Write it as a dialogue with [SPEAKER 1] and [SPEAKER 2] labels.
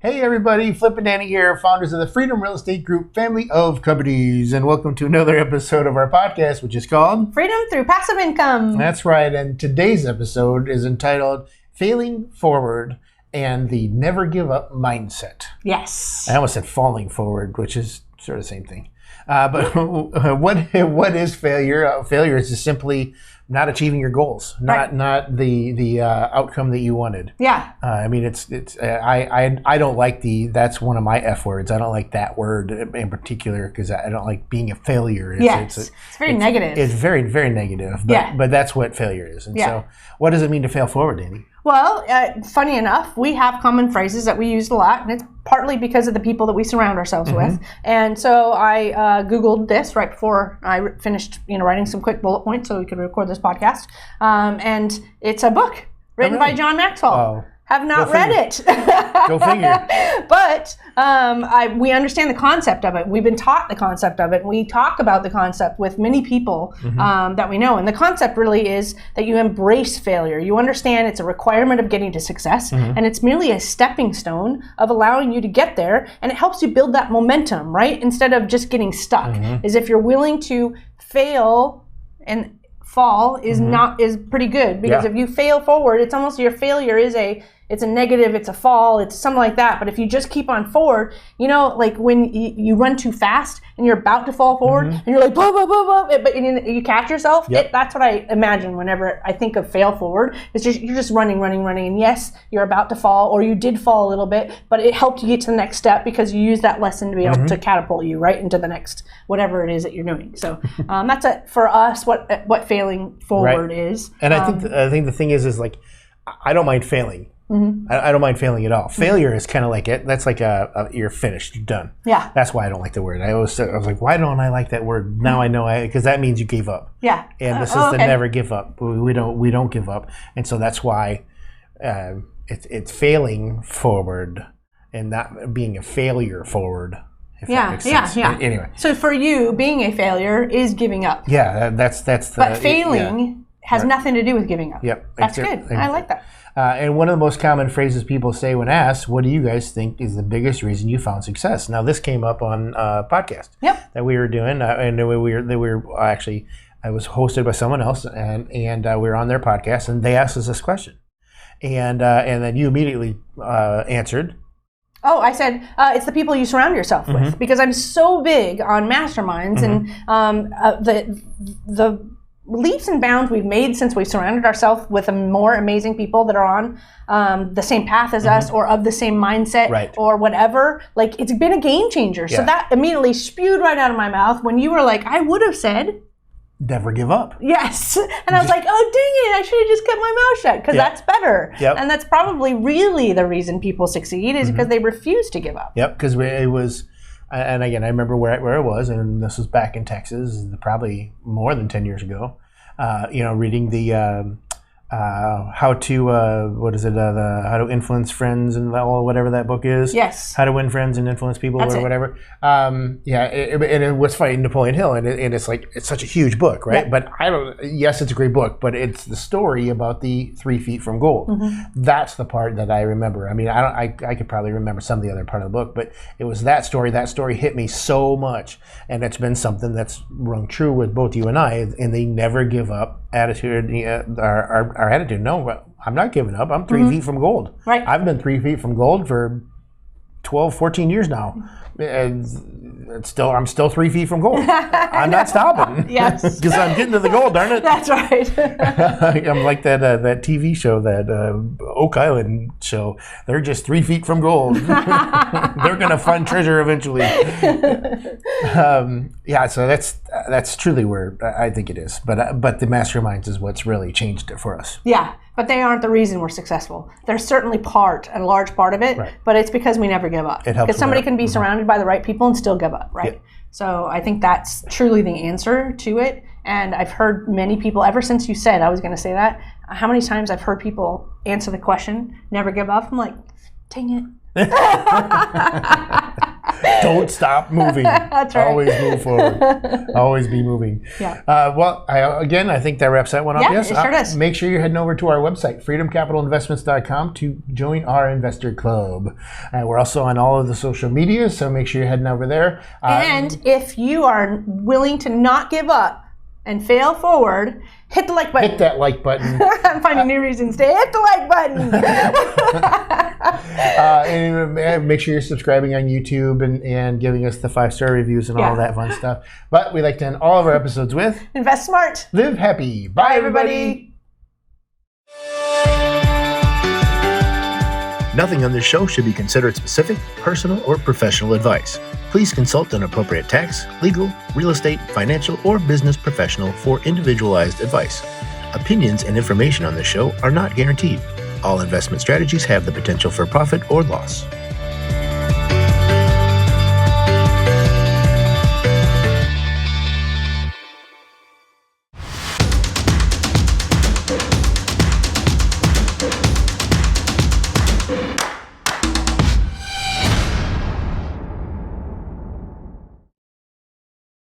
[SPEAKER 1] Hey everybody, Flip and Danny here, founders of the Freedom Real Estate Group family of companies, and welcome to another episode of our podcast, which is called
[SPEAKER 2] Freedom Through Passive Income.
[SPEAKER 1] That's right, and today's episode is entitled Failing Forward and the Never Give Up Mindset.
[SPEAKER 2] Yes.
[SPEAKER 1] I almost said falling forward, which is sort of the same thing. But what is failure? Failure is just simply not achieving your goals, not the outcome that you wanted.
[SPEAKER 2] Yeah.
[SPEAKER 1] I mean, I don't like that's one of my F words. I don't like that word in particular because I don't like being a failure.
[SPEAKER 2] It's very negative.
[SPEAKER 1] It's very, very negative. But that's what failure is. And so what does it mean to fail forward, Danny?
[SPEAKER 2] Well, funny enough, we have common phrases that we use a lot, and it's partly because of the people that we surround ourselves with. And so I Googled this right before I finished, writing some quick bullet points so we could record this podcast. And it's a book written by John Maxwell.
[SPEAKER 1] Oh.
[SPEAKER 2] Have not read it.
[SPEAKER 1] Go figure.
[SPEAKER 2] But we understand the concept of it. We've been taught the concept of it. We talk about the concept with many people that we know. And the concept really is that you embrace failure. You understand it's a requirement of getting to success. And it's merely a stepping stone of allowing you to get there. And it helps you build that momentum, right? Instead of just getting stuck. Is if you're willing to fail and fall is pretty good, because if you fail forward, it's almost your failure it's a negative, it's a fall, it's something like that. But if you just keep on forward, like when you run too fast and you're about to fall forward and you're like, blah, blah, blah, blah, but you catch yourself. That's what I imagine whenever I think of fail forward. It's just, you're just running. And yes, you're about to fall, or you did fall a little bit, but it helped you get to the next step because you used that lesson to be able to catapult you right into the next, whatever it is that you're doing. So that's for us, what failing forward is.
[SPEAKER 1] And I think the thing is like, I don't mind failing. I don't mind failing at all. Failure is kind of like it. That's like you're finished, you're done. Yeah. That's why I don't like the word. I was like, why don't I like that word? Now I know because that means you gave up. Yeah. And this is the never give up. We don't give up, and so that's why it's failing forward and not being a failure forward. If that makes sense. Anyway.
[SPEAKER 2] So for you, being a failure is giving up.
[SPEAKER 1] Yeah, that's the.
[SPEAKER 2] But failing has nothing to do with giving up.
[SPEAKER 1] Yep.
[SPEAKER 2] That's good. I like that.
[SPEAKER 1] And one of the most common phrases people say when asked, what do you guys think is the biggest reason you found success? Now, this came up on a podcast that we were doing. And I was hosted by someone else, and we were on their podcast, and they asked us this question. And then you immediately answered.
[SPEAKER 2] Oh, I said, it's the people you surround yourself with. Because I'm so big on masterminds and the leaps and bounds we've made since we've surrounded ourselves with more amazing people that are on the same path as us, or of the same mindset, or whatever. Like, it's been a game changer. So that immediately spewed right out of my mouth when you were like, I would have said,
[SPEAKER 1] never give up.
[SPEAKER 2] Yes. And I was like, oh, dang it, I should have just kept my mouth shut, because that's better. And that's probably really the reason people succeed, is because they refuse to give up.
[SPEAKER 1] Yep, because it was... And again, I remember where it was, and this was back in Texas, probably more than 10 years ago. Reading the how to how to influence friends and whatever that book is.
[SPEAKER 2] Yes.
[SPEAKER 1] How to win friends and influence people, or whatever. And it was fighting Napoleon Hill, and it's like, it's such a huge book, right? But yes, it's a great book, but it's the story about the 3 feet from gold. That's the part that I remember. I mean, I could probably remember some of the other part of the book, but it was that story. That story hit me so much, and it's been something that's rung true with both you and I, in the never give up attitude. Our attitude. No, I'm not giving up. I'm 3 feet from gold. Right. I've been 3 feet from gold for 12, 14 years now. And I'm still 3 feet from gold. I'm not stopping. Yes. Because I'm getting to the goal, darn it.
[SPEAKER 2] That's right.
[SPEAKER 1] I'm like that TV show, that Oak Island show. They're just 3 feet from gold. They're going to find treasure eventually. So that's truly where I think it is. But the masterminds is what's really changed it for us.
[SPEAKER 2] Yeah. But they aren't the reason we're successful. They're certainly a large part of it, but it's because we never give up. Because somebody can be surrounded by the right people and still give up, right? Yep. So I think that's truly the answer to it. And I've heard many people, ever since you said I was going to say that, how many times I've heard people answer the question, never give up. I'm like, dang it.
[SPEAKER 1] Don't Don't stop moving.
[SPEAKER 2] That's right.
[SPEAKER 1] Always move forward. Always be moving.
[SPEAKER 2] Yeah.
[SPEAKER 1] I think that wraps that one up.
[SPEAKER 2] Yeah,
[SPEAKER 1] Yes.
[SPEAKER 2] it sure does.
[SPEAKER 1] Make sure you're heading over to our website, freedomcapitalinvestments.com, to join our investor club. We're also on all of the social media, so make sure you're heading over there.
[SPEAKER 2] And if you are willing to not give up and fail forward, hit the like button.
[SPEAKER 1] Hit that like button.
[SPEAKER 2] I'm finding new reasons to hit the like button.
[SPEAKER 1] And make sure you're subscribing on YouTube and giving us the 5-star reviews and all that fun stuff. But we like to end all of our episodes with
[SPEAKER 2] Invest smart.
[SPEAKER 1] Live happy. Bye, everybody.
[SPEAKER 3] Nothing on this show should be considered specific, personal, or professional advice. Please consult an appropriate tax, legal, real estate, financial, or business professional for individualized advice. Opinions and information on this show are not guaranteed. All investment strategies have the potential for profit or loss.